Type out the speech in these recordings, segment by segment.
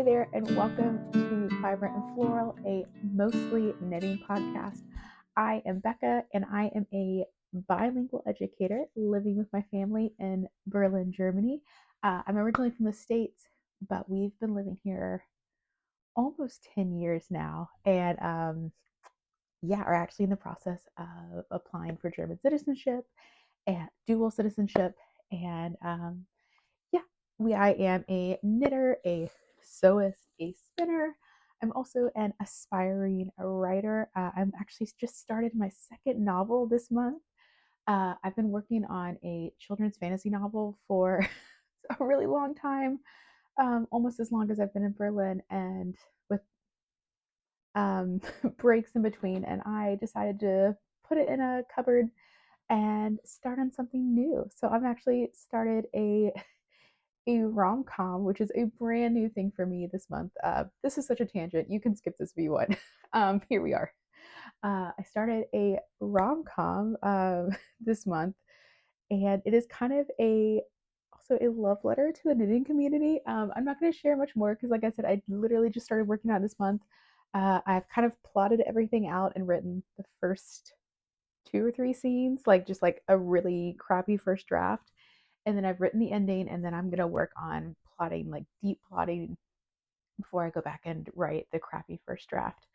there, and welcome to Fiber and Floral, a mostly knitting podcast. I am Becca, and I am a bilingual educator living with my family in Berlin, Germany. I'm originally from the States, but we've been living here almost 10 years now, and are actually in the process of applying for German citizenship and dual citizenship, and I am a knitter, a sewist, a spinner. I'm also an aspiring writer. I'm actually just started my second novel this month. I've been working on a children's fantasy novel for a really long time, almost as long as I've been in Berlin, and with breaks in between. And I decided to put it in a cupboard and start on something new. So I've actually started a rom-com, which is a brand new thing for me this month. This is such a tangent. You can skip this if you want. Here we are. I started a rom-com this month, and it is kind of also a love letter to the knitting community. I'm not going to share much more because, like I said, I literally just started working on it this month. I've kind of plotted everything out and written the first 2 or 3 scenes, like just like a really crappy first draft. And then I've written the ending, and then I'm going to work on plotting, like deep plotting, before I go back and write the crappy first draft.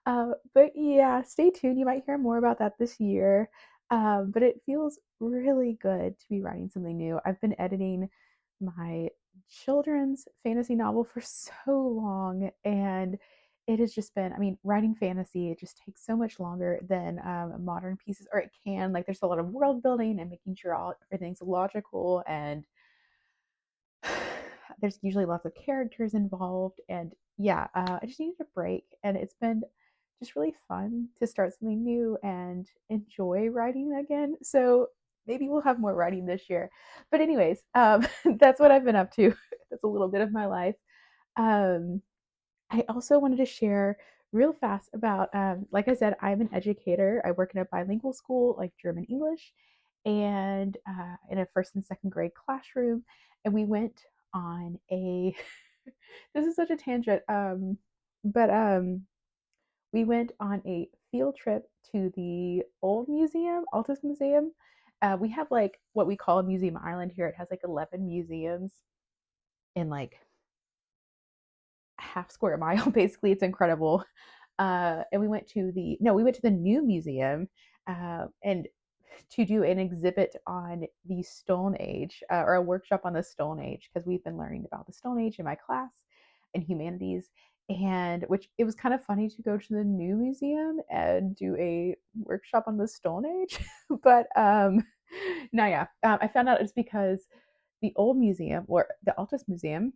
But yeah, stay tuned. You might hear more about that this year. But it feels really good to be writing something new. I've been editing my children's fantasy novel for so long, and it has just been, I mean, writing fantasy, it just takes so much longer than modern pieces, or it can. Like, there's a lot of world building and making sure everything's logical, and there's usually lots of characters involved. And I just needed a break, and it's been just really fun to start something new and enjoy writing again. So maybe we'll have more writing this year. But anyways, that's what I've been up to. That's a little bit of my life. Um, I also wanted to share real fast about, like I said, I'm an educator. I work in a bilingual school, like German English, and in a first and second grade classroom. And we went on a, this is such a tangent, but we went on a field trip to the old museum, Altus Museum. We have like what we call a museum island here. It has like 11 museums in like half square mile. Basically, it's incredible. And we went to the new museum, and to do an exhibit on the Stone Age, or a workshop on the Stone Age, because we've been learning about the Stone Age in my class in humanities. And which it was kind of funny to go to the new museum and do a workshop on the Stone Age. But no, yeah, I found out it's because the old museum, or the Altus Museum,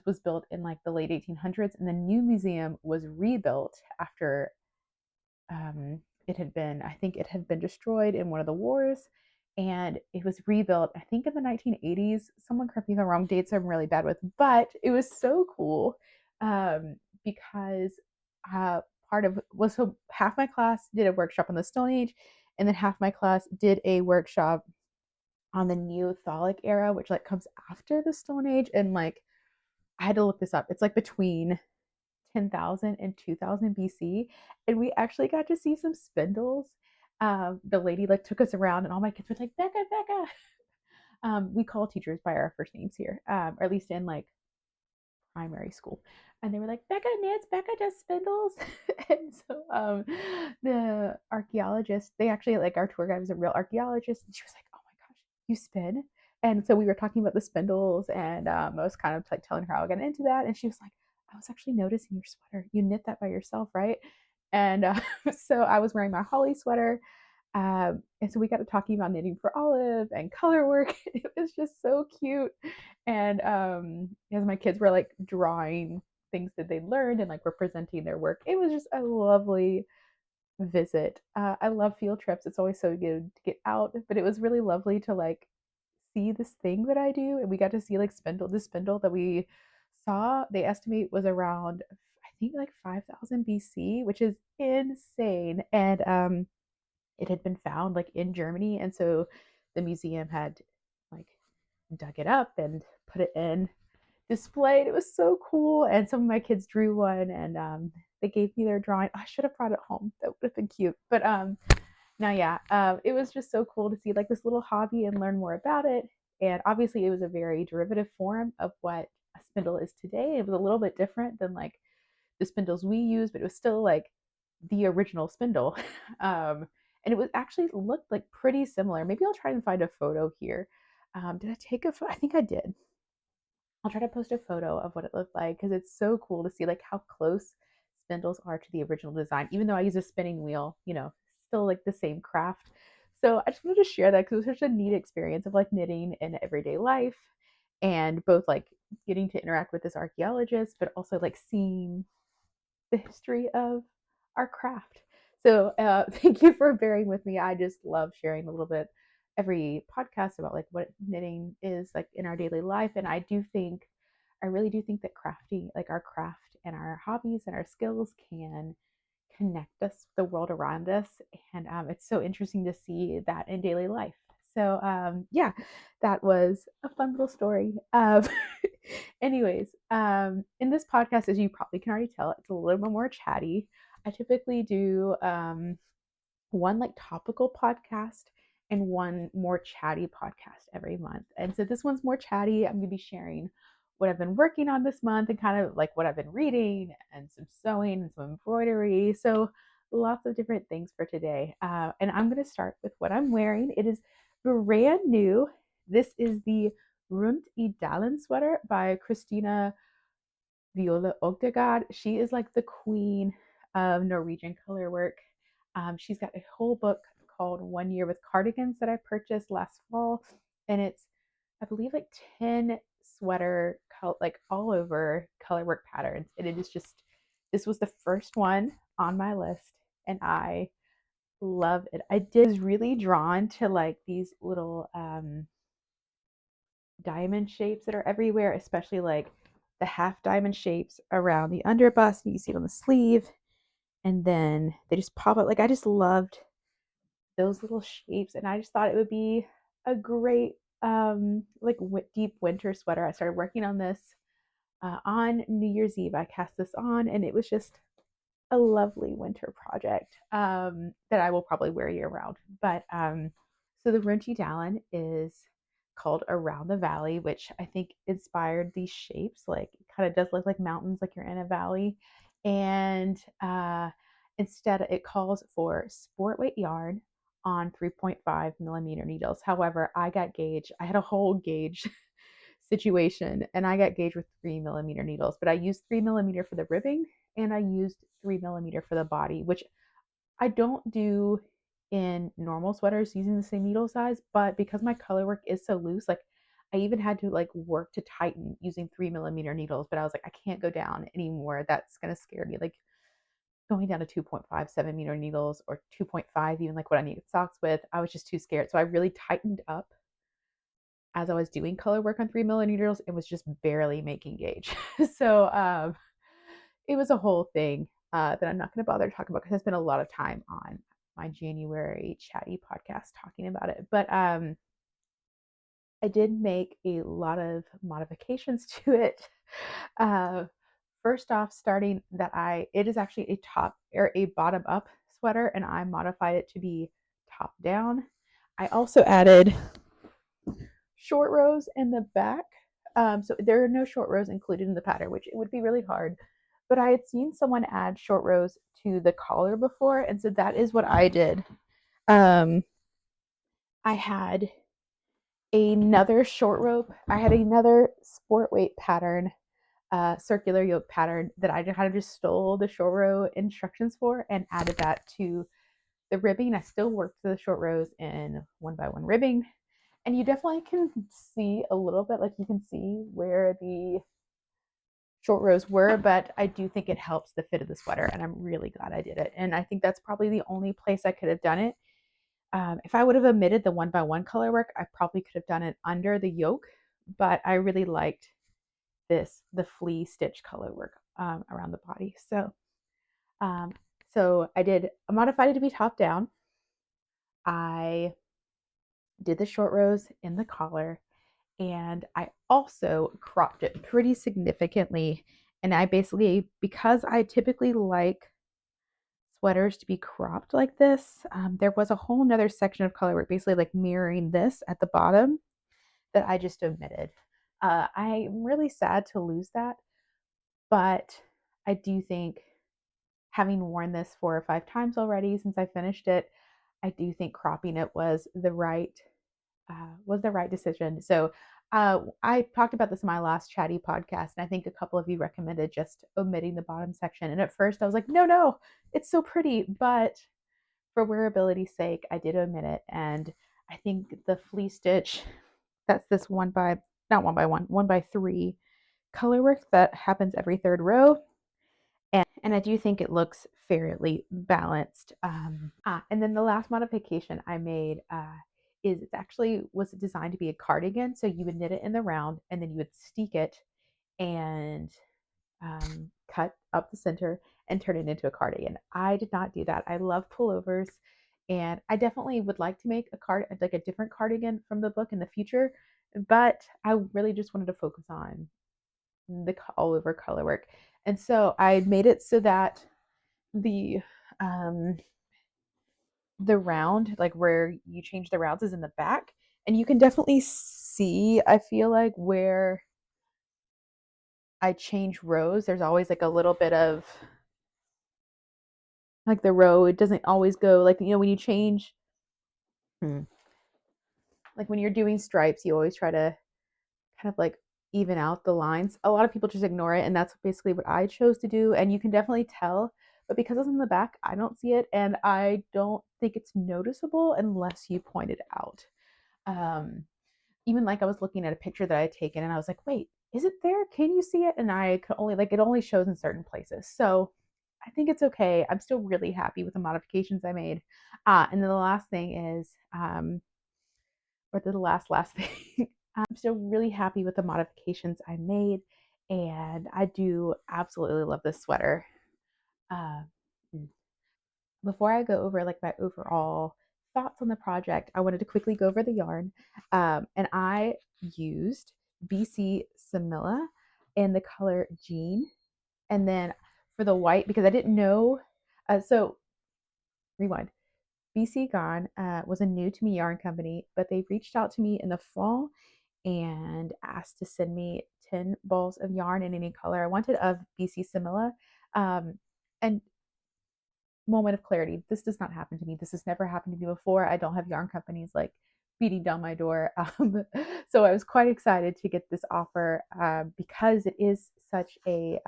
was built in like the late 1800s, and the new museum was rebuilt after it had been destroyed in one of the wars, and it was rebuilt, I think, in the 1980s. Someone correct me if I'm wrong, dates I'm really bad with, but it was so cool, because uh, part of was so half my class did a workshop on the Stone Age, and then half my class did a workshop on the Neolithic era, which like comes after the Stone Age. And like, I had to look this up. It's like between 10,000 and 2000 BC. And we actually got to see some spindles. The lady like took us around, and all my kids were like, Becca, Becca. We call teachers by our first names here, or at least in like primary school. And they were like, Becca knits, Becca does spindles. And so the archaeologist, they actually, like, our tour guide was a real archaeologist, and she was like, oh my gosh, you spin? And so we were talking about the spindles, and I was kind of like telling her how I got into that. And she was like, I was actually noticing your sweater. You knit that by yourself, right? And so I was wearing my holly sweater. And so we got to talking about knitting for Olive and color work. It was just so cute. And as my kids were like drawing things that they learned and like were presenting their work, it was just a lovely visit. I love field trips. It's always so good to get out, but it was really lovely to like see this thing that I do. And we got to see like this spindle that we saw, they estimate was around, I think, like 5000 BC, which is insane. And it had been found like in Germany, and so the museum had like dug it up and put it in displayed. It was so cool. And some of my kids drew one, and they gave me their drawing. I should have brought it home. That would have been cute. But now, yeah, it was just so cool to see like this little hobby and learn more about it. And obviously, it was a very derivative form of what a spindle is today. It was a little bit different than like the spindles we use, but it was still like the original spindle. And it was actually looked like pretty similar. Maybe I'll try and find a photo here. Did I take a photo? I think I did. I'll try to post a photo of what it looked like because it's so cool to see like how close spindles are to the original design. Even though I use a spinning wheel, still like the same craft. So I just wanted to share that because it was such a neat experience of like knitting in everyday life and both like getting to interact with this archaeologist, but also like seeing the history of our craft. So thank you for bearing with me. I just love sharing a little bit every podcast about like what knitting is like in our daily life. And I really do think that crafting, like our craft and our hobbies and our skills can connect us with the world around us. And it's so interesting to see that in daily life. So yeah, that was a fun little story. Anyways, in this podcast, as you probably can already tell, it's a little bit more chatty. I typically do one like topical podcast and one more chatty podcast every month. And so this one's more chatty. I'm going to be sharing what I've been working on this month and kind of like what I've been reading and some sewing and some embroidery. So lots of different things for today. And I'm going to start with what I'm wearing. It is brand new. This is the Rundt I Dalen sweater by Kristin Wiola Odegard. She is like the queen of Norwegian color work. She's got a whole book called 1 Year with Cardigans that I purchased last fall, and it's, I believe, like 10 sweater like all over color work patterns. And it is just, this was the first one on my list, and I love it. Was really drawn to like these little diamond shapes that are everywhere, especially like the half diamond shapes around the underbust. You see it on the sleeve, and then they just pop up. Like I just loved those little shapes, and I just thought it would be a great like deep winter sweater. I started working on this on New Year's Eve. I cast this on, and it was just a lovely winter project that I will probably wear year round. But so the Rundt I Dalen is called Around the Valley, which I think inspired these shapes. Like it kind of does look like mountains, like you're in a valley. And instead, it calls for sport weight yarn on 3.5 millimeter needles. However, I got gauge. I had a whole gauge situation, and I got gauge with 3 millimeter needles. But I used 3 millimeter for the ribbing, and I used 3 millimeter for the body, which I don't do in normal sweaters using the same needle size, but because my color work is so loose, like I even had to like work to tighten using 3 millimeter needles, but I was like, I can't go down anymore. That's gonna scare me. Like going down to 2.57 meter needles or 2.5, even like what I needed socks with, I was just too scared. So I really tightened up as I was doing color work on 3 millimeter needles. It was just barely making gauge. So it was a whole thing that I'm not going to bother to talk about because I spent a lot of time on my January chatty podcast talking about it. But I did make a lot of modifications to it. Uh, First off, starting that it is actually a top or a bottom up sweater, and I modified it to be top down. I also added short rows in the back. So there are no short rows included in the pattern, which it would be really hard. But I had seen someone add short rows to the collar before, and so that is what I did. I had another short rope. I had another sport weight pattern, circular yoke pattern that I kind of just stole the short row instructions for and added that to the ribbing. I still worked the short rows in 1x1 ribbing, and you definitely can see a little bit, like you can see where the short rows were, but I do think it helps the fit of the sweater, and I'm really glad I did it. And I think that's probably the only place I could have done it. If I would have omitted the 1x1 color work, I probably could have done it under the yoke, but I really liked the flea stitch color work around the body. So I modified it to be top down. I did the short rows in the collar, and I also cropped it pretty significantly. And I basically, because I typically like sweaters to be cropped like this, there was a whole nother section of color work, basically like mirroring this at the bottom, that I just omitted. I'm really sad to lose that, but I do think, having worn this 4 or 5 times already since I finished it, I do think cropping it was the right decision. So I talked about this in my last chatty podcast, and I think a couple of you recommended just omitting the bottom section. And at first I was like, no, no, it's so pretty. But for wearability's sake, I did omit it. And I think the flea stitch, that's this one by, not one by one, 1x3 color work that happens every third row. And I do think it looks fairly balanced. And then the last modification I made is, it actually was designed to be a cardigan. So you would knit it in the round, and then you would steek it and cut up the center and turn it into a cardigan. I did not do that. I love pullovers, and I definitely would like to make like a different cardigan from the book in the future. But I really just wanted to focus on the all over color work. And so I made it so that the um the round, like where you change the rounds, is in the back. And you can definitely see, I feel like, where I change rows, there's always like a little bit of like the row, it doesn't always go like, when you change, like when you're doing stripes, you always try to kind of like even out the lines. A lot of people just ignore it, and that's basically what I chose to do. And you can definitely tell, but because it's in the back, I don't see it, and I don't think it's noticeable unless you point it out. Um, Even like I was looking at a picture that I had taken, and I was like, wait, is it there? Can you see it? And I could only, like, it only shows in certain places. So I think it's okay. I'm still really happy with the modifications I made. And then the last thing is, or the last thing, I'm still really happy with the modifications I made, and I do absolutely love this sweater. Uh, Before I go over like my overall thoughts on the project, I wanted to quickly go over the yarn. And I used BC Samilla in the color Jean. And then for the white, because I didn't know, so rewind. BC Gone was a new to me yarn company, but they reached out to me in the fall and asked to send me 10 balls of yarn in any color I wanted of BC Samilla. And moment of clarity, this does not happen to me. This has never happened to me before. I don't have yarn companies like beating down my door. So I was quite excited to get this offer, because it is such a,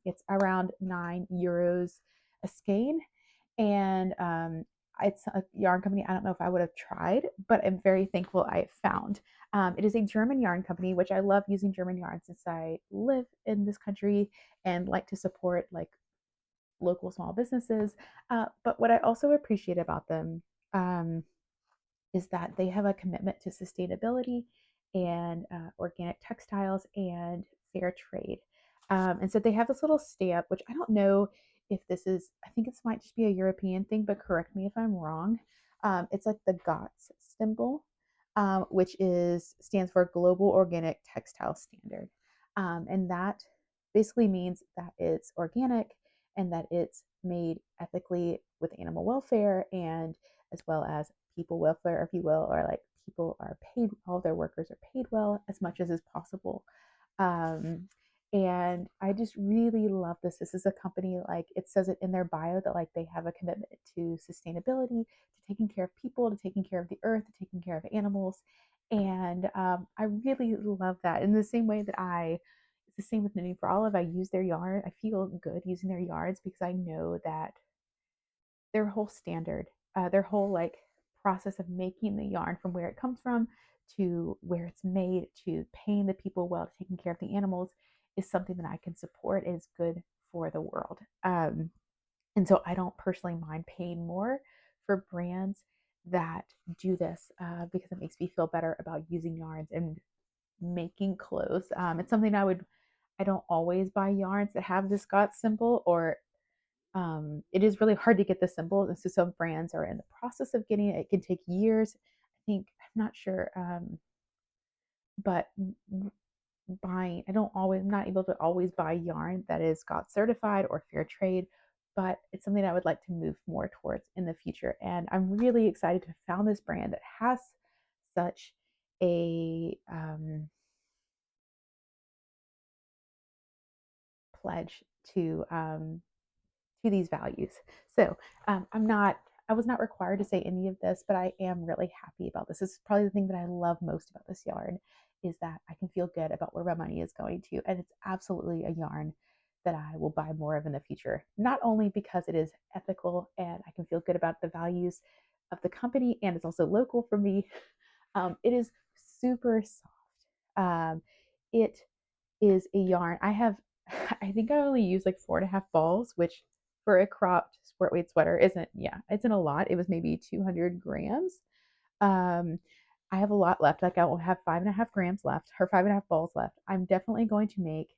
it's around €9 a skein. And it's a yarn company I don't know if I would have tried, but I'm very thankful I found. It is a German yarn company, which I love using German yarn since I live in this country and like to support like local small businesses. But what I also appreciate about them, um, is that they have a commitment to sustainability and organic textiles and fair trade. And so they have this little stamp, which I don't know if this is, I think this might just be a European thing, but correct me if I'm wrong. It's like the GOTS symbol, which stands for Global Organic Textile Standard. And that basically means that it's organic and that it's made ethically with animal welfare, and as well as people welfare, if you will, or like people are paid, all their workers are paid well as much as is possible. Um, and I just really love this. This is a company, like it says it in their bio, that like they have a commitment to sustainability, to taking care of people, to taking care of the earth, to taking care of animals. And I really love that. In the same way that it's the same with Knitting for Olive. I use their yarn. I feel good using their yarns because I know that their whole standard, their whole like process of making the yarn from where it comes from to where it's made to paying the people well, to taking care of the animals, is something that I can support, is good for the world. And so I don't personally mind paying more for brands that do this, because it makes me feel better about using yarns and making clothes. It's something I don't always buy yarns that have this GOT symbol, or it is really hard to get the symbol. And so some brands are in the process of getting it. It can take years. I think, I'm not sure. but buying, I'm not able to always buy yarn that is GOT certified or fair trade, but it's something I would like to move more towards in the future. And I'm really excited to have found this brand that has such a pledge to these values. So I was not required to say any of this, but I am really happy about this. This is probably the thing that I love most about this yarn is that I can feel good about where my money is going to. And it's absolutely a yarn that I will buy more of in the future, not only because it is ethical and I can feel good about the values of the company and it's also local for me. It is super soft. It is a yarn. I think I only used like 4.5 balls, which for a cropped sport weight sweater isn't a lot. It was maybe 200 grams. Um, I have a lot left. Like I will have 5.5 grams left, or 5.5 balls left. I'm definitely going to make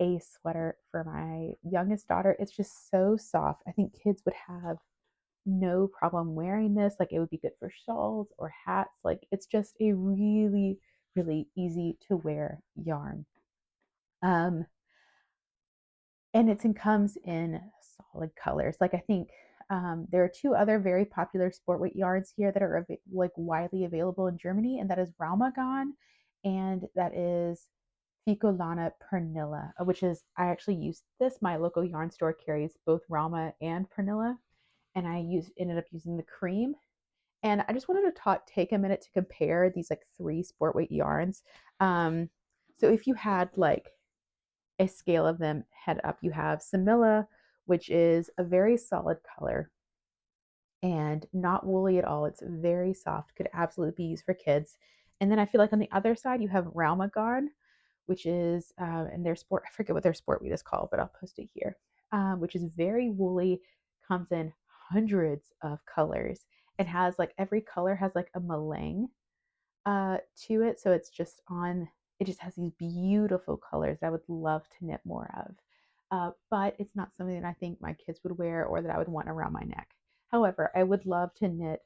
a sweater for my youngest daughter. It's just so soft. I think kids would have no problem wearing this. Like it would be good for shawls or hats. Like it's just a really, really easy to wear yarn. Um, and comes in solid colors. Like I think there are two other very popular sport weight yarns here that are like widely available in Germany, and that is Raumagon, and that is Ficolana Pernilla, which is I actually use this. My local yarn store carries both Rauma and Pernilla, and ended up using the cream. And I just wanted to take a minute to compare these like three sport weight yarns. Um, so if you had like a scale of them head up, you have Samilla, which is a very solid color and not woolly at all. It's very soft, could absolutely be used for kids. And then I feel like on the other side, you have Raumagarn, which is, and their sport, I forget what their sport wheat is called, but I'll post it here, which is very woolly, comes in hundreds of colors, and has like every color has like a melange to it. So it just has these beautiful colors that I would love to knit more of. But it's not something that I think my kids would wear or that I would want around my neck. However, I would love to knit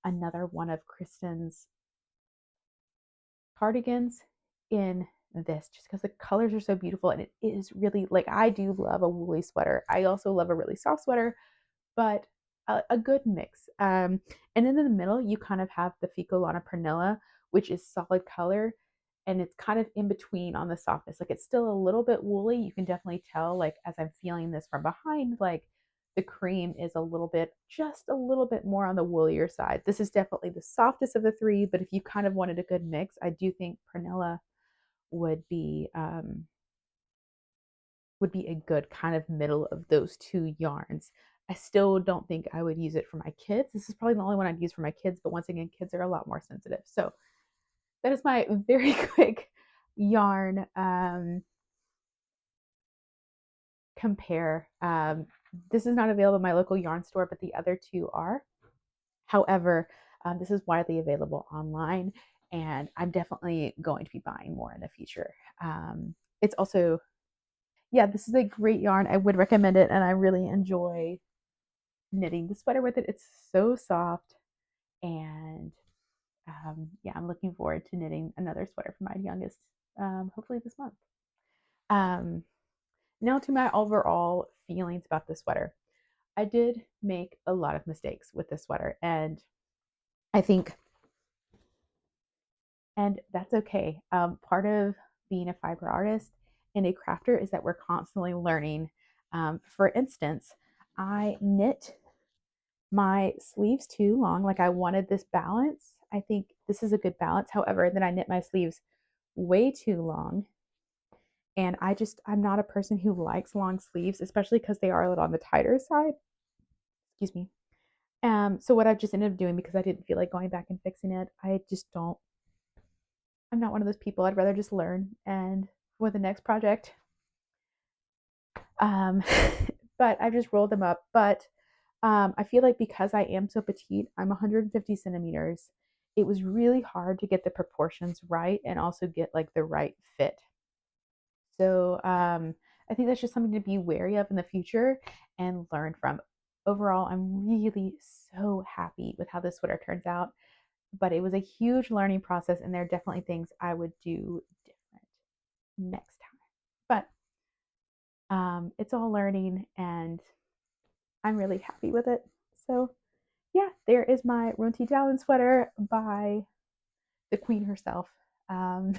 another one of Kristin's cardigans in this just because the colors are so beautiful and it is really like I do love a woolly sweater. I also love a really soft sweater, but a good mix. And then in the middle, you kind of have the Ficolana Pernilla, which is solid color, and it's kind of in between on the softness. Like it's still a little bit woolly. You can definitely tell, like as I'm feeling this from behind, like the cream is just a little bit more on the woolier side. This is definitely the softest of the three, but if you kind of wanted a good mix, I do think Pernilla would be um, would be a good kind of middle of those two yarns. I still don't think I would use it for my kids. This is probably the only one I'd use for my kids, but once again, kids are a lot more sensitive. So that is my very quick yarn compare. This is not available in my local yarn store, but the other two are. However, this is widely available online, and I'm definitely going to be buying more in the future. It's also, yeah, this is a great yarn. I would recommend it, and I really enjoy knitting the sweater with it. It's so soft, and yeah, I'm looking forward to knitting another sweater for my youngest, hopefully this month. Um, Now to my overall feelings about the sweater. I did make a lot of mistakes with this sweater, and I think, and that's okay. Part of being a fiber artist and a crafter is that we're constantly learning. For instance, I knit my sleeves too long. Like I wanted this balance. I think this is a good balance. However, then I knit my sleeves way too long. And I'm not a person who likes long sleeves, especially because they are a little on the tighter side. Excuse me. So what I've just ended up doing because I didn't feel like going back and fixing it, I'm not one of those people. I'd rather just learn and for the next project. Um, but I just rolled them up. But I feel like because I am so petite, I'm 150 centimeters. It was really hard to get the proportions right and also get like the right fit. So I think that's just something to be wary of in the future and learn from. Overall, I'm really so happy with how this sweater turns out. but it was a huge learning process, and there are definitely things I would do different next time. But it's all learning, and I'm really happy with it. So yeah, there is my Rundt I Dalen sweater by the queen herself. Um,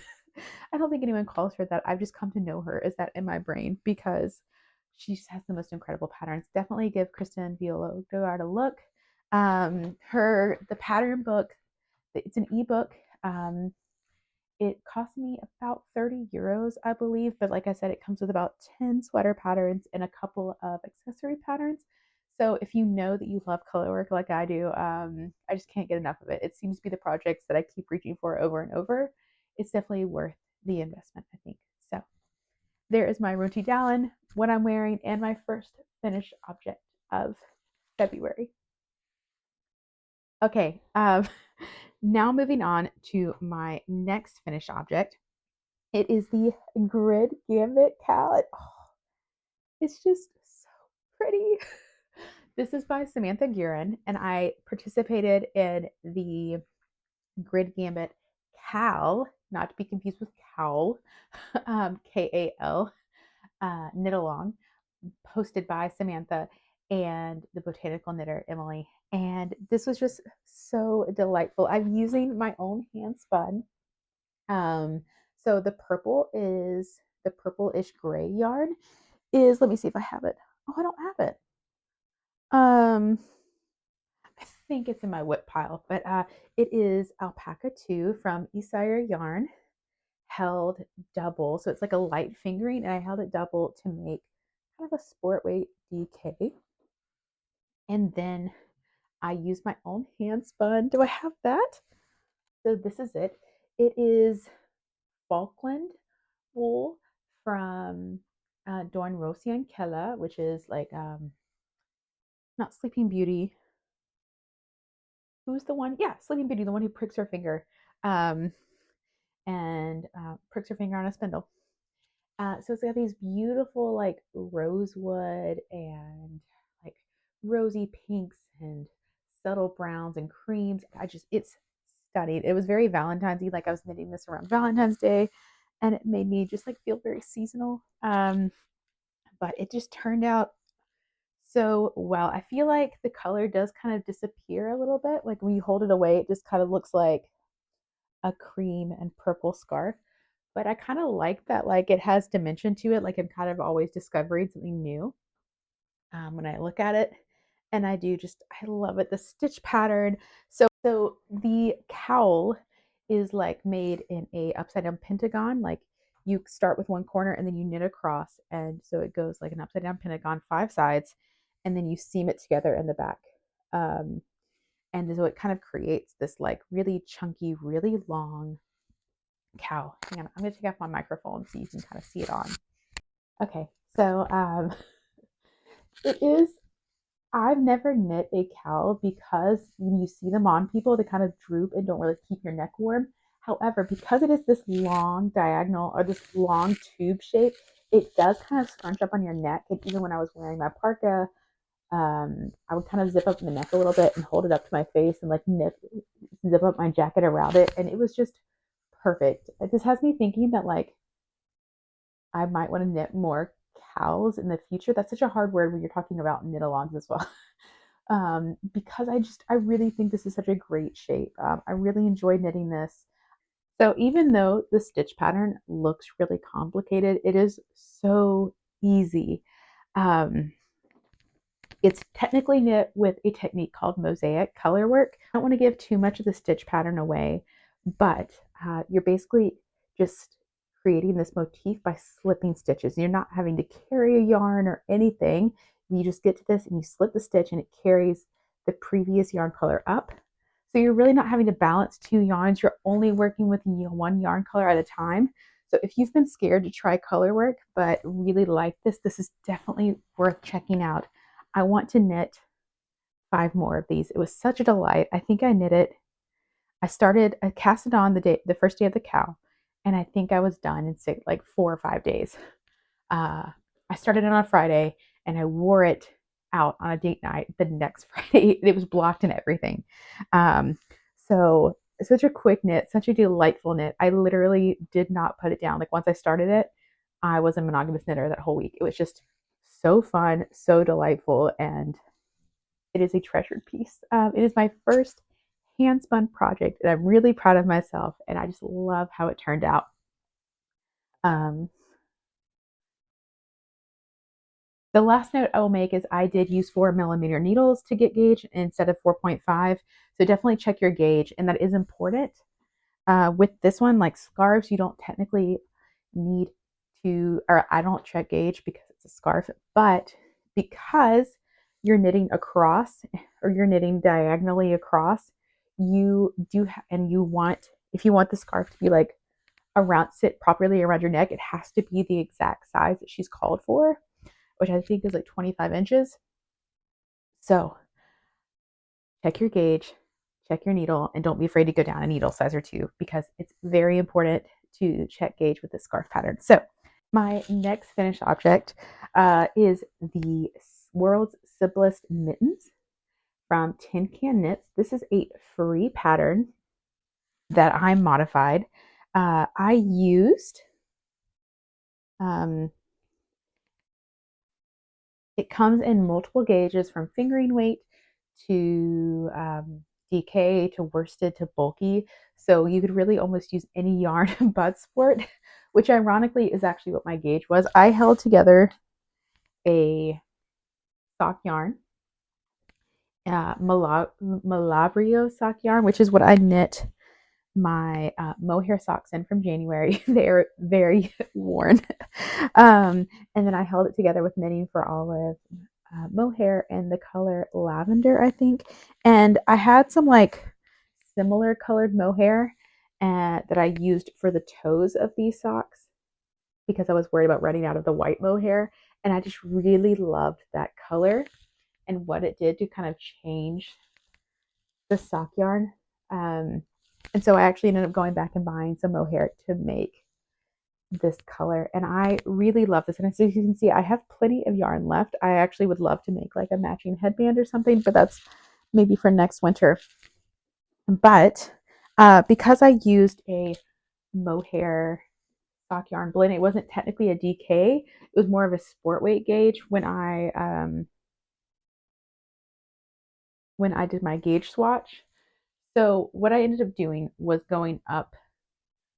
I don't think anyone calls her that. I've just come to know her as that in my brain because she has the most incredible patterns. Definitely give Kristin Wiola Odegard a look. The pattern book, it's an ebook. It cost me about 30 euros, I believe. But like I said, it comes with about 10 sweater patterns and a couple of accessory patterns. So if you know that you love color work like I do, I just can't get enough of it. It seems to be the projects that I keep reaching for over and over. It's definitely worth the investment, I think. So there is my Rundt I Dalen, what I'm wearing, and my first finished object of February. Okay, now moving on to my next finished object. It is the Grid Gambit Cowl. It's just so pretty. This is by Samantha Guerin, and I participated in the Grid Gambit Cowl, not to be confused with Cowl, Kal, knit along, posted by Samantha and the botanical knitter Emily. And this was just so delightful. I'm using my own hand spun. So the purplish gray yarn is, let me see if I have it. Oh, I don't have it. I think it's in my whip pile, but it is Alpaca 2 from Isire Yarn, held double. So it's like a light fingering, and I held it double to make kind of a sport weight DK. And then I use my own hand spun. Do I have that? So this is it. It is Falkland wool from Dornrosian Kella, which is like not Sleeping Beauty. Who's the one? Yeah, Sleeping Beauty, the one who pricks her finger, um, and pricks her finger on a spindle. So it's got these beautiful like rosewood and like rosy pinks and subtle browns and creams. It's stunning. It was very Valentine's-y. Like I was knitting this around Valentine's Day, and it made me just like feel very seasonal. But it just turned out so well. I feel like the color does kind of disappear a little bit. Like when you hold it away, it just kind of looks like a cream and purple scarf. But I kind of like that, like it has dimension to it. Like I'm kind of always discovering something new when I look at it. And I love it. The stitch pattern. So the cowl is like made in a upside down pentagon. Like you start with one corner and then you knit across. And so it goes like an upside down pentagon, 5 sides, and then you seam it together in the back. Um, and so it kind of creates this like really chunky, really long cowl. Hang on, I'm gonna take off my microphone so you can kind of see it on. Okay, so it is. I've never knit a cowl because when you see them on people, they kind of droop and don't really keep your neck warm. However, because it is this long diagonal or this long tube shape, it does kind of scrunch up on your neck. And even when I was wearing my parka, I would kind of zip up the neck a little bit and hold it up to my face and like zip up my jacket around it. And it was just perfect. It just has me thinking that like I might want to knit more cowls in the future. That's such a hard word when you're talking about knit alongs as well. Because I really think this is such a great shape. I really enjoy knitting this. So even though the stitch pattern looks really complicated, it is so easy. Um, it's technically knit with a technique called mosaic color work. I don't want to give too much of the stitch pattern away, but you're basically just creating this motif by slipping stitches. You're not having to carry a yarn or anything. You just get to this and you slip the stitch and it carries the previous yarn color up. So you're really not having to balance 2 yarns. You're only working with 1 yarn color at a time. So if you've been scared to try color work but really like this is definitely worth checking out. I want to knit 5 more of these. It was such a delight. I think I knit it. I cast it on the first day of the cow, and I think I was done in like 4 or 5 days. I started it on a Friday, and I wore it out on a date night the next Friday. It was blocked and everything. So such a quick knit, such a delightful knit. I literally did not put it down. Like once I started it, I was a monogamous knitter that whole week. It was just so fun, so delightful, and it is a treasured piece. It is my first hand spun project, and I'm really proud of myself, and I just love how it turned out. Um, the last note I will make is I did use 4mm needles to get gauge instead of 4.5. So definitely check your gauge, and that is important. With this one, like scarves, you don't technically need to, or I don't check gauge because it's a scarf, but because you're knitting across or you're knitting diagonally across, you do, and you want, if you want the scarf to be like around, sit properly around your neck, it has to be the exact size that she's called for, which I think is like 25 inches. So check your gauge, check your needle, and don't be afraid to go down a needle size or two because it's very important to check gauge with the scarf pattern. So my next finished object is the world's simplest mittens from Tin Can Knits. This is a free pattern that I modified. I used um, it comes in multiple gauges from fingering weight to DK to worsted to bulky. So you could really almost use any yarn but sport, which ironically is actually what my gauge was. I held together a sock yarn, Malabrio sock yarn, which is what I knit my mohair socks in from January. They are very worn. And then I held it together with Knitting for Olive mohair in the color lavender, I think. And I had some like similar colored mohair that I used for the toes of these socks because I was worried about running out of the white mohair. And I just really loved that color and what it did to kind of change the sock yarn. And so I actually ended up going back and buying some mohair to make this color. And I really love this. And as you can see, I have plenty of yarn left. I actually would love to make like a matching headband or something, but that's maybe for next winter. But because I used a mohair sock yarn blend, it wasn't technically a DK. It was more of a sport weight gauge when I did my gauge swatch. So what I ended up doing was going up,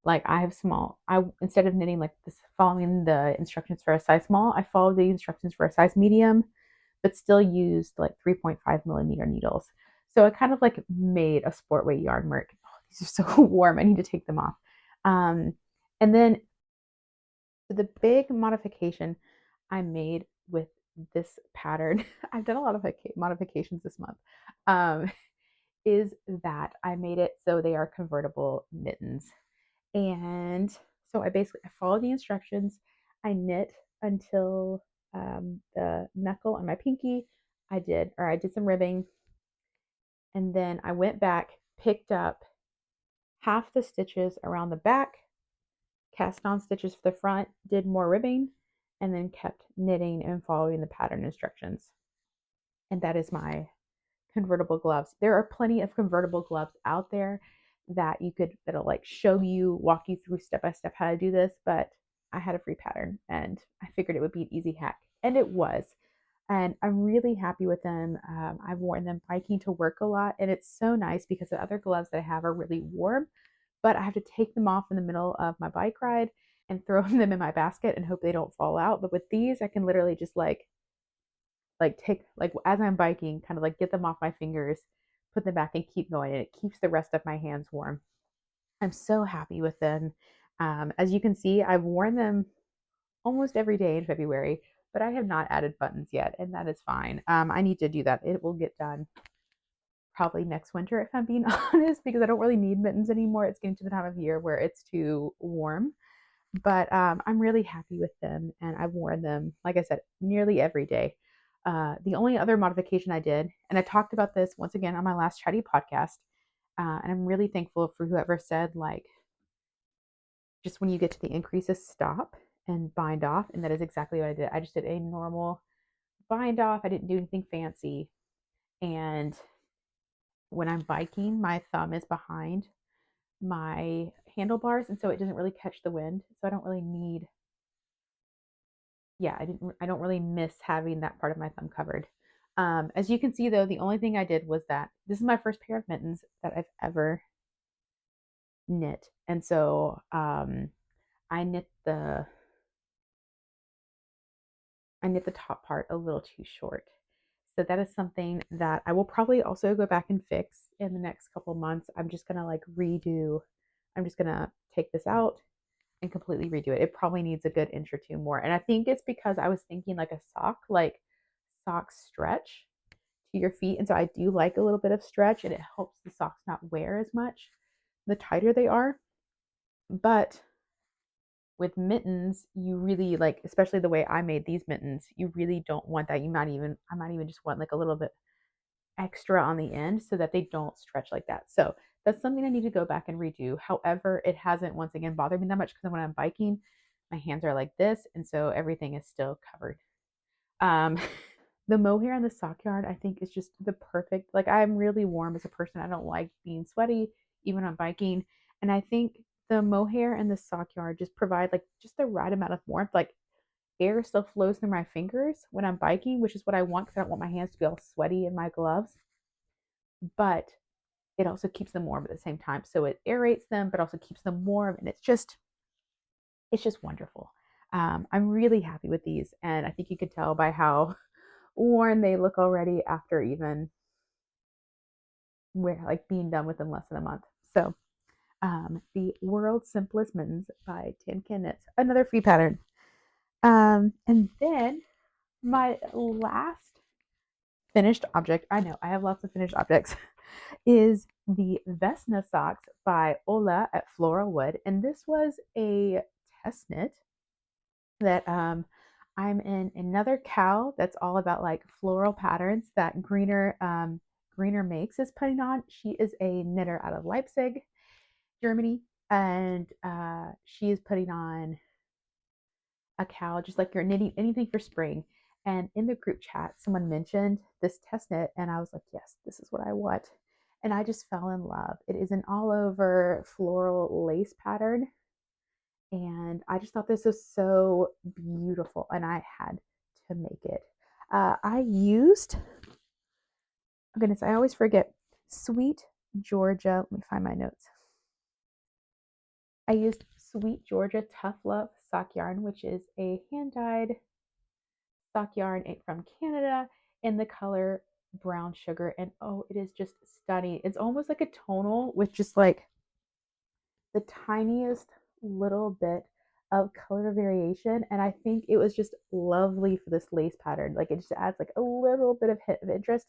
like I have small. I instead of knitting like this, following the instructions for a size small, I followed the instructions for a size medium, but still used like 3.5mm needles. So I kind of like made a sport weight yarn work. Oh, these are so warm. I need to take them off. Um, and then the big modification I made with this pattern, I've done a lot of modifications this month, is that I made it so they are convertible mittens. And so I followed the instructions. I knit until the knuckle on my pinky. I did some ribbing, and then I went back, picked up half the stitches around the back, cast on stitches for the front, did more ribbing, and then kept knitting and following the pattern instructions. And that is my convertible gloves. There are plenty of convertible gloves out there that that'll like show you, walk you through step by step how to do this, but I had a free pattern and I figured it would be an easy hack. And it was. And I'm really happy with them. I've worn them biking to work a lot, and it's so nice because the other gloves that I have are really warm, but I have to take them off in the middle of my bike ride and throw them in my basket and hope they don't fall out. But with these, I can literally just like take like as I'm biking, kind of like get them off my fingers, put them back and keep going, and it keeps the rest of my hands warm. I'm so happy with them. As you can see, I've worn them almost every day in February, but I have not added buttons yet, and that is fine. I need to do that. It will get done probably next winter if I'm being honest, because I don't really need mittens anymore. It's getting to the time of year where it's too warm. But I'm really happy with them, and I've worn them, like I said, nearly every day. The only other modification I did, and I talked about this once again on my last Chatty podcast, and I'm really thankful for whoever said, like, just when you get to the increases, stop and bind off. And that is exactly what I did. I just did a normal bind off. I didn't do anything fancy. And when I'm biking, my thumb is behind my handlebars, and so it doesn't really catch the wind. So I don't really need, yeah, I don't really miss having that part of my thumb covered. As you can see though, the only thing I did was that this is my first pair of mittens that I've ever knit. And so I knit the top part a little too short. So that is something that I will probably also go back and fix in the next couple months. I'm just gonna like redo, I'm just gonna take this out and completely redo it. It probably needs a good inch or two more. And I think it's because I was thinking like a sock, like socks stretch to your feet. And so I do like a little bit of stretch, and it helps the socks not wear as much the tighter they are. But with mittens, you really like, especially the way I made these mittens, you really don't want that. I might even just want like a little bit extra on the end so that they don't stretch like that. So that's something I need to go back and redo. However, it hasn't once again bothered me that much because when I'm biking, my hands are like this, and so everything is still covered. Um, the mohair and the sock yarn, I think, is just the perfect. Like I'm really warm as a person. I don't like being sweaty even on biking, and I think the mohair and the sock yarn just provide like just the right amount of warmth. Like air still flows through my fingers when I'm biking, which is what I want because I don't want my hands to be all sweaty in my gloves. But it also keeps them warm at the same time. So it aerates them, but also keeps them warm, and it's just wonderful. I'm really happy with these, and I think you could tell by how worn they look already after even we're like being done within less than a month. So the World's Simplest Mittens by Tin Can Knits, another free pattern. And then my last finished object, I know I have lots of finished objects, is the Vesna Socks by Ola at Floral Wood. And this was a test knit that I'm in another cowl that's all about like floral patterns that Greener Makes is putting on. She is a knitter out of Leipzig, Germany, and she is putting on a cowl just like you're knitting anything for spring. And in the group chat, someone mentioned this test knit, and I was like, yes, this is what I want. And I just fell in love. It is an all over floral lace pattern, and I just thought this was so beautiful, and I had to make it. I used, oh goodness, I always forget, Sweet Georgia. Let me find my notes. I used Sweet Georgia Tough Love sock yarn, which is a hand dyed sock yarn from Canada in the color brown sugar. And oh, it is just stunning. It's almost like a tonal with just like the tiniest little bit of color variation. And I think it was just lovely for this lace pattern. Like it just adds like a little bit of hit of interest,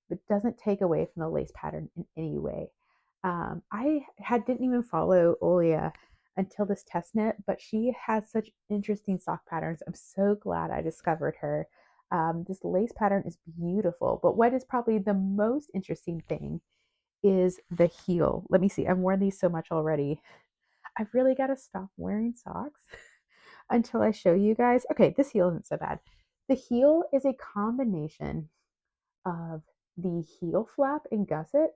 but doesn't take away from the lace pattern in any way. Didn't even follow Olia until this test knit, but she has such interesting sock patterns. I'm so glad I discovered her. This lace pattern is beautiful, but what is probably the most interesting thing is the heel. Let me see. I've worn these so much already. I've really got to stop wearing socks until I show you guys. Okay, this heel isn't so bad. The heel is a combination of the heel flap and gusset,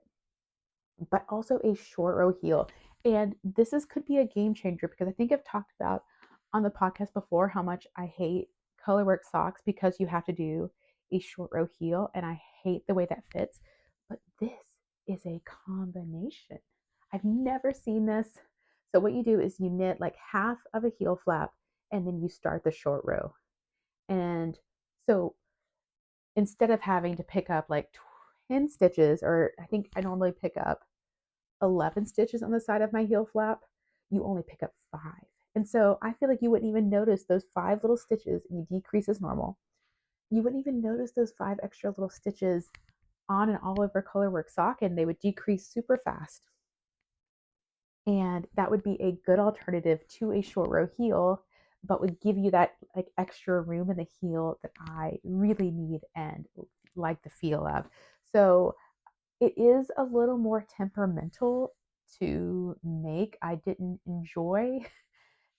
but also a short row heel. And could be a game changer because I think I've talked about on the podcast before how much I hate Colorwork socks because you have to do a short row heel, and I hate the way that fits. But this is a combination. I've never seen this. So what you do is you knit like half of a heel flap, and then you start the short row. And so instead of having to pick up like 10 stitches, or I think I normally pick up 11 stitches on the side of my heel flap, you only pick up 5. And so I feel like you wouldn't even notice those 5 little stitches, and you decrease as normal. You wouldn't even notice those 5 extra little stitches on an all over Colorwork sock, and they would decrease super fast. And that would be a good alternative to a short row heel, but would give you that like extra room in the heel that I really need and like the feel of. So it is a little more temperamental to make. I didn't enjoy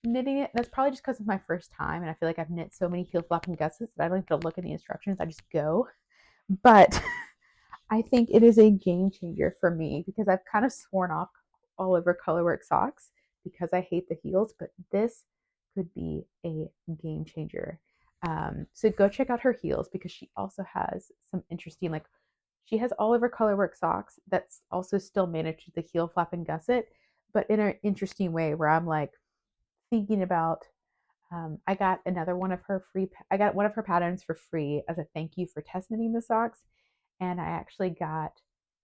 knitting it. That's probably just because it's my first time, and I feel like I've knit so many heel flap and gussets that I don't have to look at the instructions. I just go. But I think it is a game changer for me because I've kind of sworn off all over Colorwork socks because I hate the heels, but this could be a game changer. So go check out her heels because she also has some interesting, like, she has all over Colorwork socks that's also still managed the heel flap and gusset, but in an interesting way where I'm like thinking about. I got another one of her free. I got one of her patterns for free as a thank you for test knitting the socks, and I actually got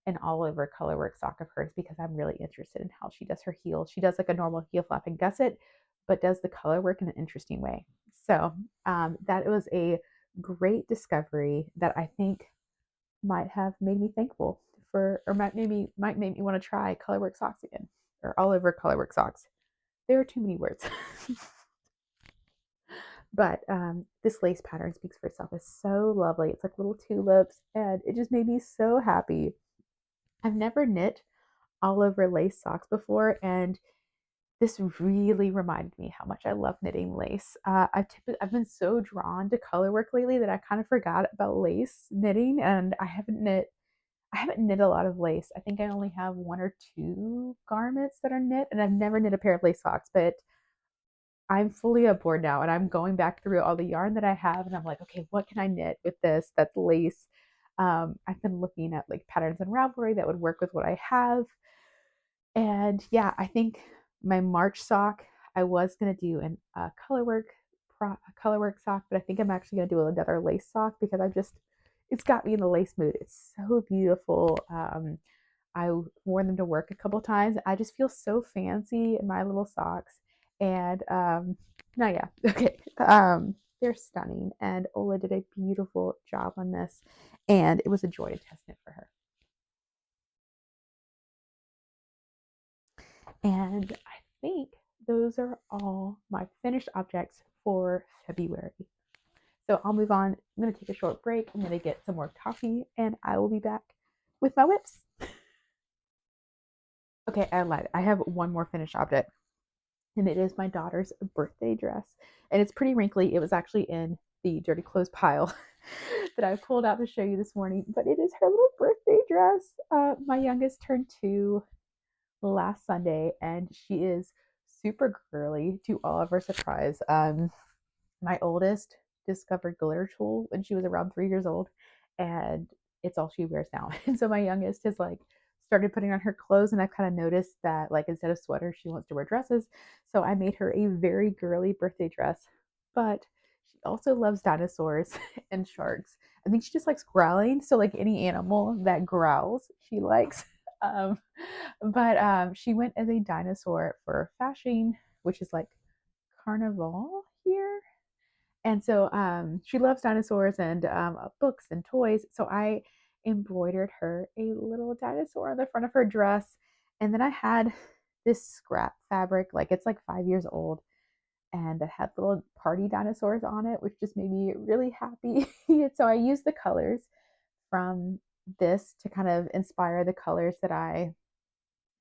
an all over colorwork sock of hers because I'm really interested in how she does her heel. She does like a normal heel flap and gusset, but does the color work in an interesting way. So that was a great discovery that I think might have made me thankful for, or might make me want to try colorwork socks again, or all over colorwork socks. There are too many words. But this lace pattern speaks for itself. It's so lovely. It's like little tulips, and it just made me so happy. I've never knit all over lace socks before, and this really reminded me how much I love knitting lace. I've been so drawn to color work lately that I kind of forgot about lace knitting, and I haven't knit a lot of lace. I think I only have one or two garments that are knit, and I've never knit a pair of lace socks, but I'm fully aboard now and I'm going back through all the yarn that I have and I'm like, okay, what can I knit with this that's lace? I've been looking at like patterns and Ravelry that would work with what I have. And yeah, I think my March sock, I was gonna do an colorwork sock, but I think I'm actually gonna do another lace sock because it's got me in the lace mood. It's so beautiful. I wore them to work a couple times. I just feel so fancy in my little socks. And no, yeah, okay. They're stunning. And Ola did a beautiful job on this. And it was a joy to test knit for her. And I think those are all my finished objects for February. So I'll move on. I'm going to take a short break. I'm going to get some more coffee and I will be back with my whips. Okay, I lied. I have one more finished object, and it is my daughter's birthday dress. And it's pretty wrinkly. It was actually in the dirty clothes pile that I pulled out to show you this morning, but it is her little birthday dress. My youngest turned 2 last Sunday, and she is super girly to all of our surprise. My oldest discovered glitter tulle when she was around 3 years old, and it's all she wears now. And so my youngest has like started putting on her clothes, and I've kind of noticed that like instead of sweaters, she wants to wear dresses. So I made her a very girly birthday dress, but she also loves dinosaurs and sharks. I think she just likes growling. So like any animal that growls, she likes. Um, but she went as a dinosaur for fashion, which is like carnival here, and so she loves dinosaurs and books and toys. So I embroidered her a little dinosaur on the front of her dress. And then I had this scrap fabric, like it's like 5 years old, and it had little party dinosaurs on it, which just made me really happy. So I used the colors from this to kind of inspire the colors that I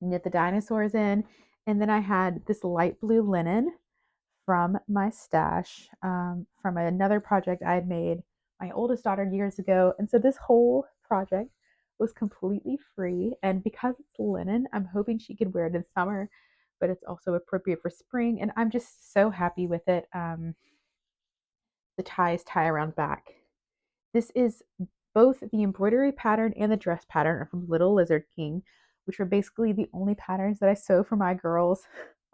knit the dinosaurs in. And then I had this light blue linen from my stash from another project I had made my oldest daughter years ago. And so this whole project was completely free. And because it's linen, I'm hoping she could wear it in summer, but it's also appropriate for spring. And I'm just so happy with it. The ties tie around back. This is both the embroidery pattern and the dress pattern are from Little Lizard King, which are basically the only patterns that I sew for my girls.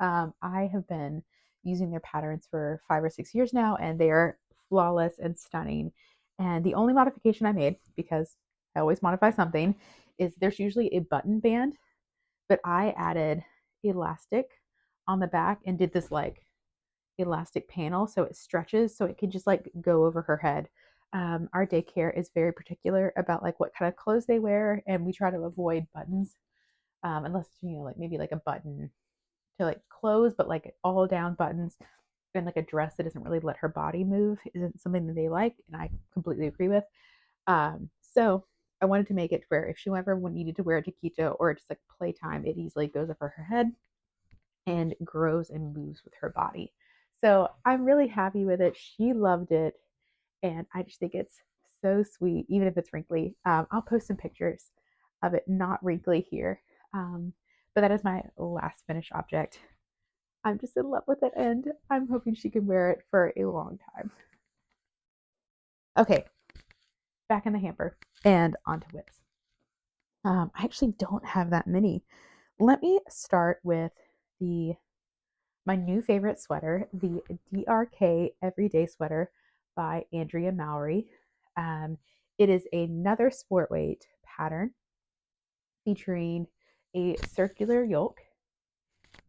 I have been using their patterns for 5 or 6 years now, and they are flawless and stunning. And the only modification I made, because I always modify something, is there's usually a button band, but I added elastic on the back and did this like elastic panel so it stretches so it can just like go over her head. Our daycare is very particular about like what kind of clothes they wear, and we try to avoid buttons, unless like maybe like a button to like clothes, but like all down buttons and like a dress that doesn't really let her body move isn't something that they like, and I completely agree with. So I wanted to make it where if she ever needed to wear a taquito or just like playtime, it easily goes over her head and grows and moves with her body. So I'm really happy with it. She loved it. And I just think it's so sweet, even if it's wrinkly. I'll post some pictures of it not wrinkly here. But that is my last finished object. I'm just in love with it, and I'm hoping she can wear it for a long time. Okay, back in the hamper and onto whips. I actually don't have that many. Let me start with the my new favorite sweater, the DRK Everyday Sweater by Andrea Mowry. Um, it is another sport weight pattern featuring a circular yoke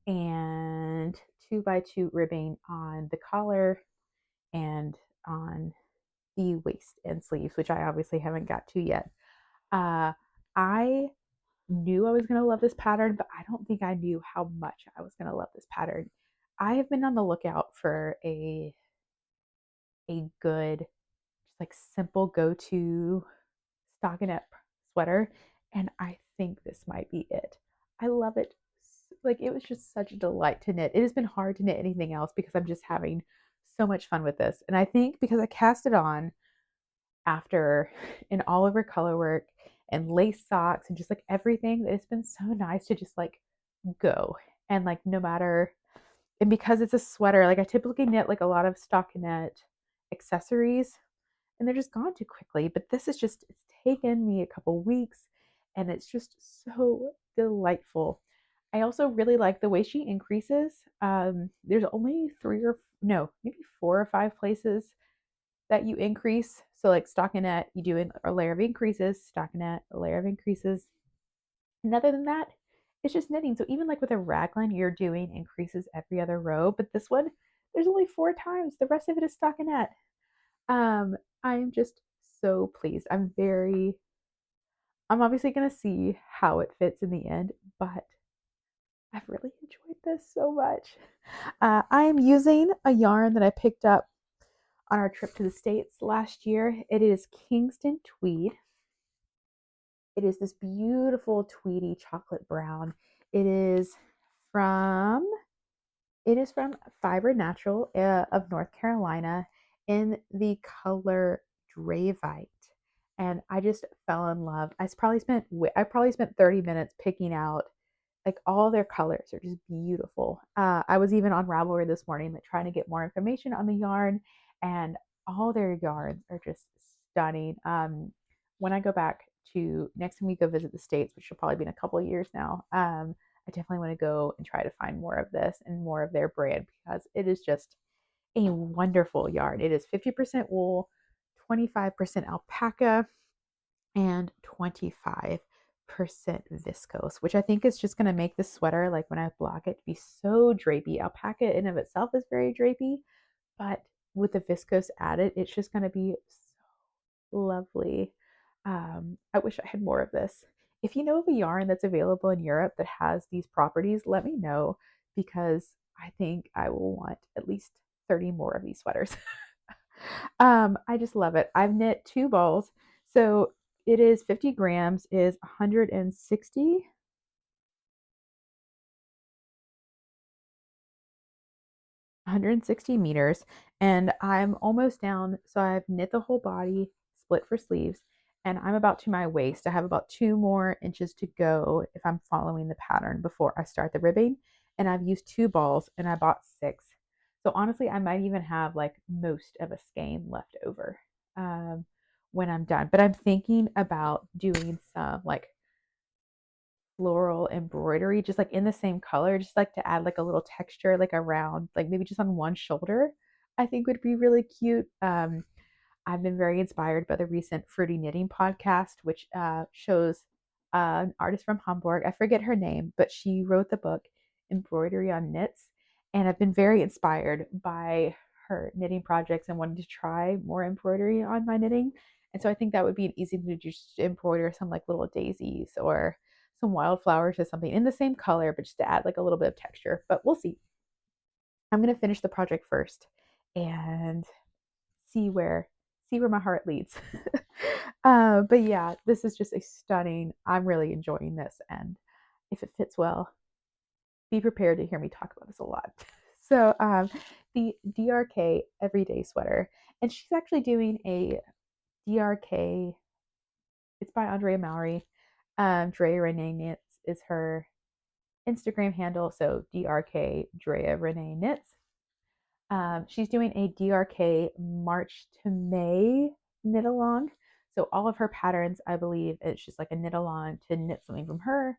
and 2x2 ribbing on the collar and on the waist and sleeves, which I obviously haven't got to yet. I knew I was going to love this pattern, but I don't think I knew how much I was going to love this pattern. I have been on the lookout for a good, just like simple go-to stockinette sweater, and I think this might be it. I love it. Like, it was just such a delight to knit. It has been hard to knit anything else because I'm just having so much fun with this. And I think because I cast it on after in all over Colorwork and lace socks and just like everything, it's been so nice to just like go and like no matter, and because it's a sweater, like I typically knit like a lot of stockinette accessories and they're just gone too quickly. But this is just, it's taken me a couple weeks and it's just so delightful. I also really like the way she increases. There's only three or no, maybe 4 or 5 places that you increase. So like stockinette, you do a layer of increases, stockinette, a layer of increases. And other than that, it's just knitting. So even like with a raglan, you're doing increases every other row. But this one, there's only 4 times. The rest of it is stockinette. I'm just so pleased. I'm obviously gonna see how it fits in the end, but I've really enjoyed this so much. I am using a yarn that I picked up on our trip to the States last year. It is Kingston Tweed. It is this beautiful tweedy chocolate brown. It is from it is from Fiber Natural of North Carolina in the color Dravite. And I just fell in love. I probably spent 30 minutes picking out like all their colors are just beautiful. I was even on Ravelry this morning, like trying to get more information on the yarn, and all their yarns are just stunning. When I go back to next time we go visit the States, which will probably be in a couple of years now, I definitely want to go and try to find more of this and more of their brand because it is just a wonderful yarn. It is 50% wool, 25% alpaca, and 25% viscose, which I think is just going to make this sweater, like when I block it, be so drapey. Alpaca in of itself is very drapey, but with the viscose added, it's just going to be so lovely. I wish I had more of this. If you know of a yarn that's available in Europe that has these properties, let me know because I think I will want at least 30 more of these sweaters. I just love it. I've knit 2 balls. So it is 50 grams is 160 meters, and I'm almost down. So I've knit the whole body, split for sleeves, and I'm about to my waist. I have about 2 more inches to go if I'm following the pattern before I start the ribbing. And I've used 2 balls and I bought 6. So honestly, I might even have like most of a skein left over um, when I'm done. But I'm thinking about doing some like floral embroidery, just like in the same color, just like to add like a little texture, like around, like maybe just on one shoulder, I think would be really cute. I've been very inspired by the recent Fruity Knitting podcast, which shows an artist from Hamburg. I forget her name, but she wrote the book Embroidery on Knits. And I've been very inspired by her knitting projects and wanted to try more embroidery on my knitting. And so I think that would be an easy to just embroider some like little daisies or some wildflowers or something in the same color, but just to add like a little bit of texture. But we'll see. I'm gonna finish the project first and see where my heart leads. But yeah, this is just a stunning. I'm really enjoying this, and if it fits well, be prepared to hear me talk about this a lot. So the DRK Everyday Sweater, and she's actually doing a DRK. It's by Andrea Mowry. Drea Renee Knits is her Instagram handle. So DRK Drea Renee Knits. She's doing a DRK March to May knit along. So all of her patterns, I believe, it's just like a knit along to knit something from her.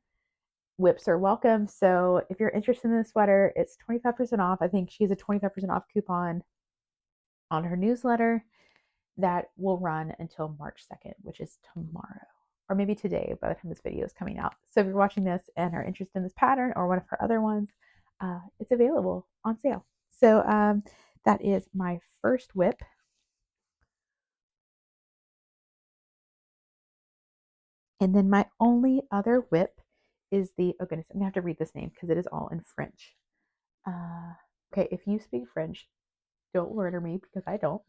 Whips are welcome. So if you're interested in the sweater, it's 25% off. I think she has a 25% off coupon on her newsletter that will run until March 2nd, which is tomorrow, or maybe today by the time this video is coming out. So if you're watching this and are interested in this pattern or one of her other ones, it's available on sale. So that is my first whip. And then my only other whip is the, oh goodness, I'm gonna have to read this name because it is all in French. Okay, if you speak French, don't murder me because I don't.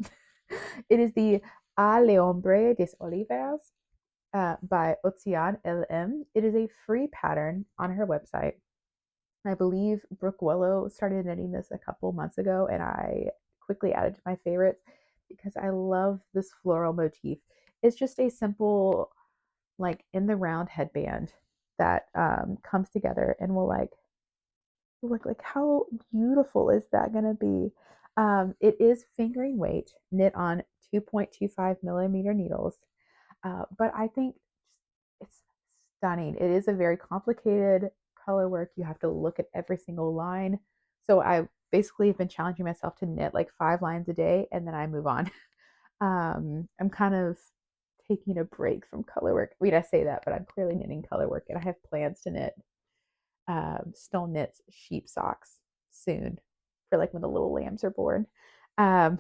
It is the A l'ombre des Oliviers by Ocean LM. It is a free pattern on her website. I believe Brooke Willow started knitting this a couple months ago, and I quickly added to my favorites because I love this floral motif. It's just a simple, like in the round headband that comes together and will like how beautiful is that going to be? It is fingering weight, knit on 2.25 millimeter needles, but I think it's stunning. It is a very complicated color work. You have to look at every single line. So I basically have been challenging myself to knit like 5 lines a day and then I move on. I'm kind of taking a break from color work. I mean, I say that, but I'm clearly knitting color work and I have plans to knit Stone Knits sheep socks soon for like when the little lambs are born. Um,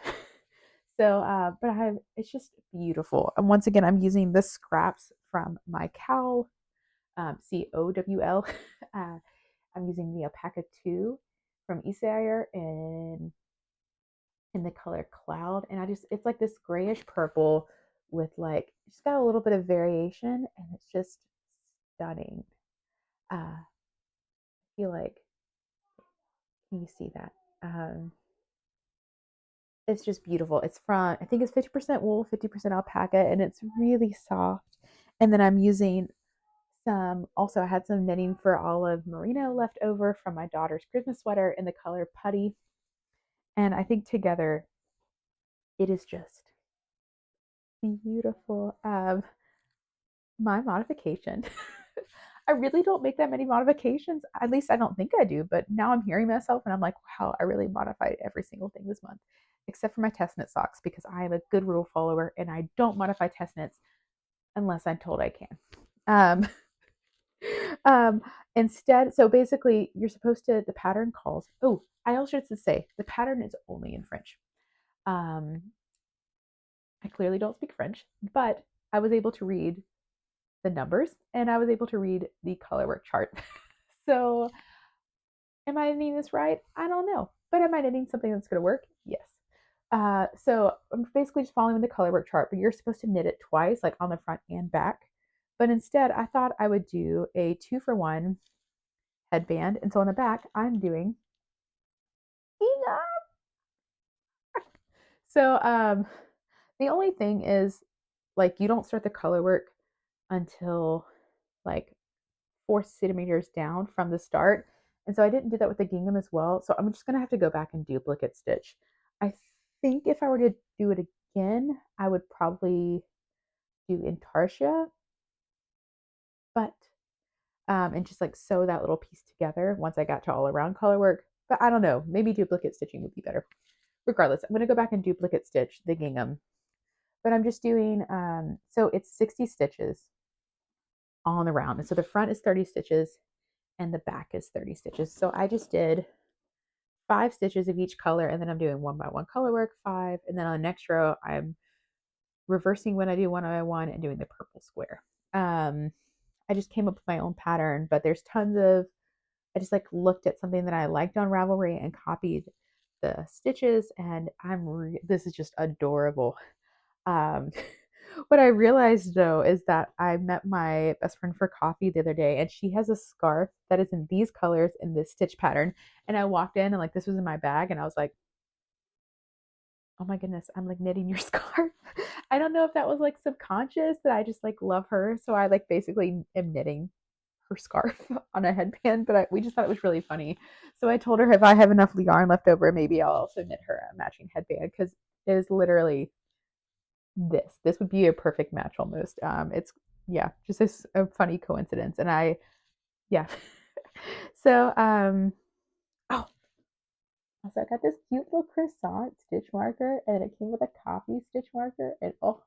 but it's just beautiful. And once again, I'm using the scraps from my cowl, COWL. I'm using the Alpaca 2 from Isair in the color Cloud. And it's like this grayish purple with like, just got a little bit of variation and it's just stunning. I feel like, can you see that? It's just beautiful. It's from, I think it's 50% wool, 50% alpaca, and it's really soft. And then I'm using also I had some knitting for olive merino left over from my daughter's Christmas sweater in the color Putty. And I think together it is just beautiful. My modification. I really don't make that many modifications. At least I don't think I do, but now I'm hearing myself and I'm like, wow, I really modified every single thing this month, except for my test knit socks because I am a good rule follower and I don't modify test knits unless I'm told I can. Um, Instead, so basically you're supposed to, the pattern calls, oh, I also should say the pattern is only in French. I clearly don't speak French, but I was able to read the numbers and I was able to read the colorwork chart. So am I knitting this right? I don't know. But am I knitting something that's going to work? Yes. So I'm basically just following the colorwork chart, but you're supposed to knit it twice, like on the front and back. But instead, I thought I would do a 2-for-1 headband. And so on the back, I'm doing so the only thing is like you don't start the color work until like 4 centimeters down from the start. And so I didn't do that with the gingham as well. So I'm just going to have to go back and duplicate stitch. I think if I were to do it again, I would probably do intarsia, but and just like sew that little piece together once I got to all around color work. But I don't know, maybe duplicate stitching would be better. Regardless, I'm going to go back and duplicate stitch the gingham. But I'm just doing, so it's 60 stitches all on the round. And so the front is 30 stitches and the back is 30 stitches. So I just did 5 stitches of each color and then I'm doing 1 by 1 color work, 5. And then on the next row, I'm reversing when I do 1 by 1 and doing the purple square. I just came up with my own pattern, but there's tons of, I just like looked at something that I liked on Ravelry and copied the stitches and this is just adorable. What I realized though is that I met my best friend for coffee the other day and she has a scarf that is in these colors in this stitch pattern. And I walked in and like this was in my bag and I was like, oh my goodness, I'm like knitting your scarf. I don't know if that was like subconscious that I just like love her. So I like basically am knitting her scarf on a headband, but we just thought it was really funny. So I told her if I have enough yarn left over, maybe I'll also knit her a matching headband because it is literally this. This would be a perfect match almost. It's yeah, just a funny coincidence. And yeah. So oh, also I got this cute little croissant stitch marker, and it came with a coffee stitch marker, and oh,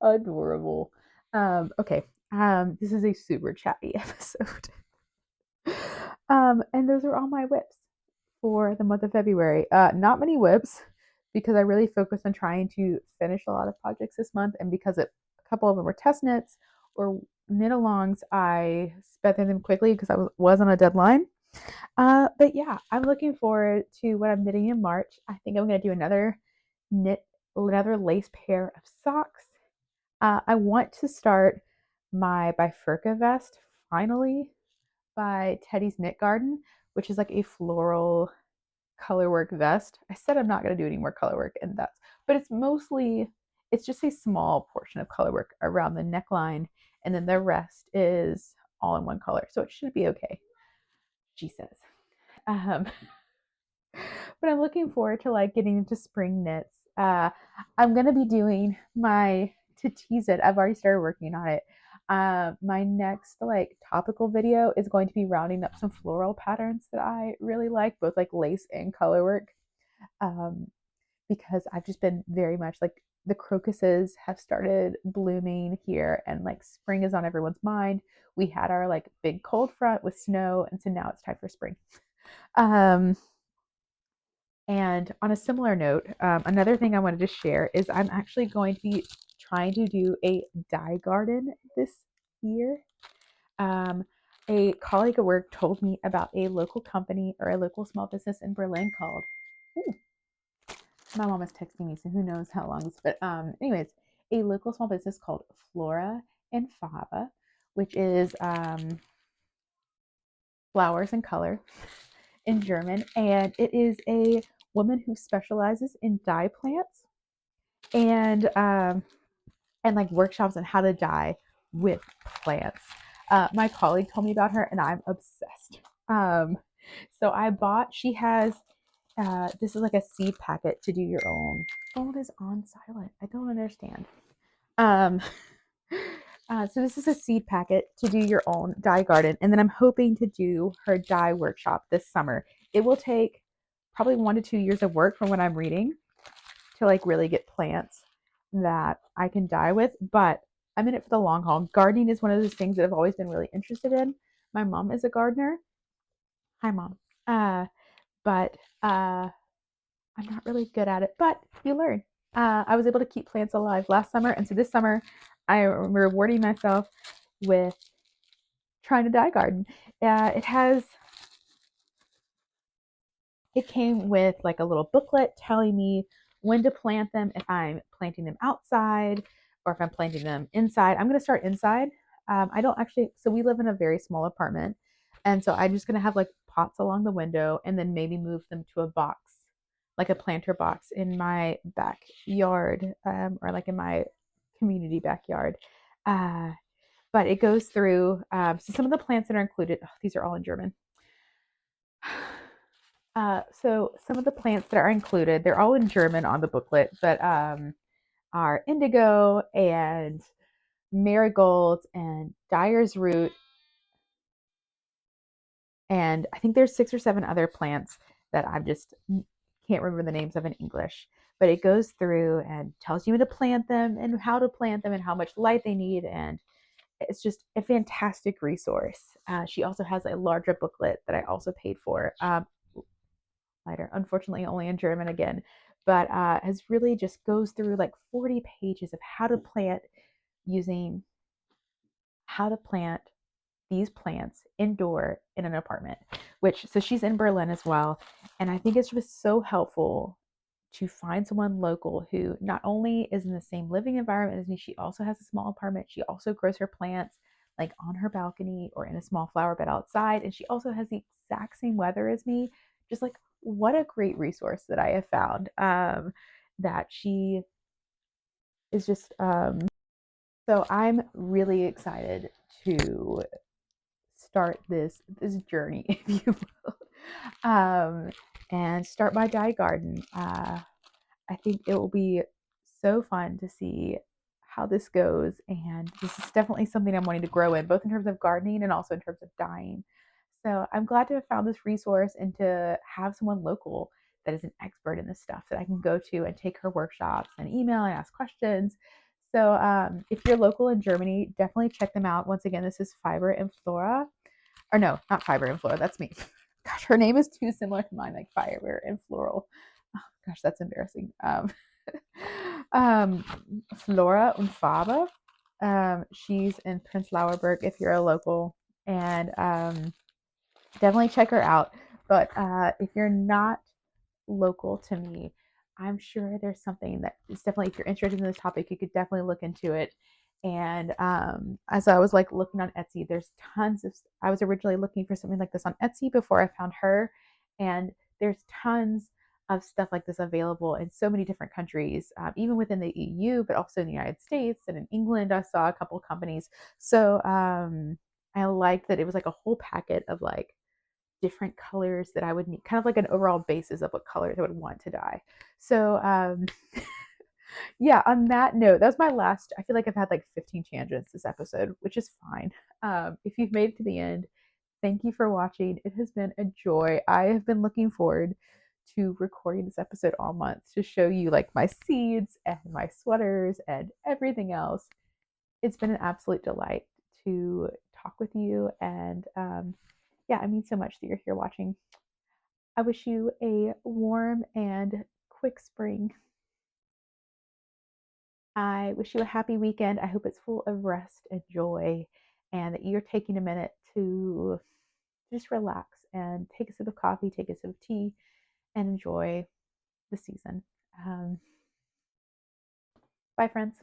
adorable. Okay. This is a super chatty episode. And those are all my whips for the month of February. Not many whips because I really focused on trying to finish a lot of projects this month, and because a couple of them were test knits or knit alongs, I sped through them quickly because I was on a deadline. But yeah, I'm looking forward to what I'm knitting in March. I think I'm going to do another lace pair of socks. I want to start my bifurca vest finally by Teddy's Knit Garden, which is like a floral colorwork vest. I said I'm not going to do any more colorwork, and but it's just a small portion of colorwork around the neckline, and then the rest is all in one color. So it should be okay, she says. Um, but I'm looking forward to like getting into spring knits. I'm gonna be doing to tease it. I've already started working on it. My next like topical video is going to be rounding up some floral patterns that I really like, both like lace and color work. Because I've just been very much like the crocuses have started blooming here, and like spring is on everyone's mind. We had our like big cold front with snow, and so now it's time for spring. And on a similar note, another thing I wanted to share is I'm actually going to be trying to do a dye garden this year. A colleague at work told me about a local company or a local small business in Berlin called, ooh, my mom is texting me, so who knows how long this, but anyways, a local small business called Flora and Fava, which is flowers and color in German, and it is a woman who specializes in dye plants and like workshops on how to dye with plants. My colleague told me about her, and I'm obsessed. So she has this is like a seed packet to do your own. Phone is on silent. I don't understand. Um, so this is a seed packet to do your own dye garden, and then I'm hoping to do her dye workshop this summer. It will take probably 1 to 2 years of work from what I'm reading to like really get plants that I can dye with, but I'm in it for the long haul. Gardening is one of those things that I've always been really interested in. My mom is a gardener. Hi, Mom. But I'm not really good at it, but you learn. I was able to keep plants alive last summer, and so this summer I am rewarding myself with trying to dye garden. It came with like a little booklet telling me when to plant them, if I'm planting them outside or if I'm planting them inside. I'm going to start inside. I don't actually, so we live in a very small apartment. And so I'm just going to have like pots along the window and then maybe move them to a box, like a planter box in my backyard or like in my community backyard. But it goes through, so some of the plants that are included, these are all in German. So some of the plants that are included, they're all in German on the booklet, but are indigo and marigold and dyer's root. And I think there's 6 or 7 other plants that I just can't remember the names of in English. But it goes through and tells you when to plant them and how to plant them and how much light they need. And it's just a fantastic resource. She also has a larger booklet that I also paid for. Lighter, unfortunately only in German again, but has really just goes through like 40 pages of how to plant these plants indoor in an apartment, so she's in Berlin as well. And I think it's just so helpful to find someone local who not only is in the same living environment as me, she also has a small apartment. She also grows her plants like on her balcony or in a small flower bed outside. And she also has the exact same weather as me. Just like, what a great resource that I have found. that she is just so I'm really excited to start this journey, if you will, and start my dye garden. I think it will be so fun to see how this goes, and this is definitely something I'm wanting to grow in, both in terms of gardening and also in terms of dyeing. So I'm glad to have found this resource and to have someone local that is an expert in this stuff that I can go to and take her workshops and email and ask questions. So if you're local in Germany, definitely check them out. Once again, this is Fiber and Flora. Or no, not Fiber and Flora. That's me. Gosh, her name is too similar to mine, like Fiber and Floral. Oh, gosh, that's embarrassing. Um, Flora und Farbe. She's in Prenzlauer Berg if you're a local. And definitely check her out. But if you're not local to me, I'm sure there's something that is definitely, if you're interested in this topic, you could definitely look into it. And as I was like looking on Etsy, there's tons of, I was originally looking for something like this on Etsy before I found her. And there's tons of stuff like this available in so many different countries, even within the EU, but also in the United States and in England. I saw a couple of companies. So I liked that it was like a whole packet of like different colors that I would need, kind of like an overall basis of what colors I would want to dye. So yeah, on that note, that was my last. I feel like I've had like 15 tangents this episode, which is fine. If you've made it to the end, thank you for watching. It has been a joy. I have been looking forward to recording this episode all month to show you like my seeds and my sweaters and everything else. It's been an absolute delight to talk with you. And yeah, I mean so much that you're here watching. I wish you a warm and quick spring. I wish you a happy weekend. I hope it's full of rest and joy, and that you're taking a minute to just relax and take a sip of coffee, take a sip of tea, and enjoy the season. Bye, friends.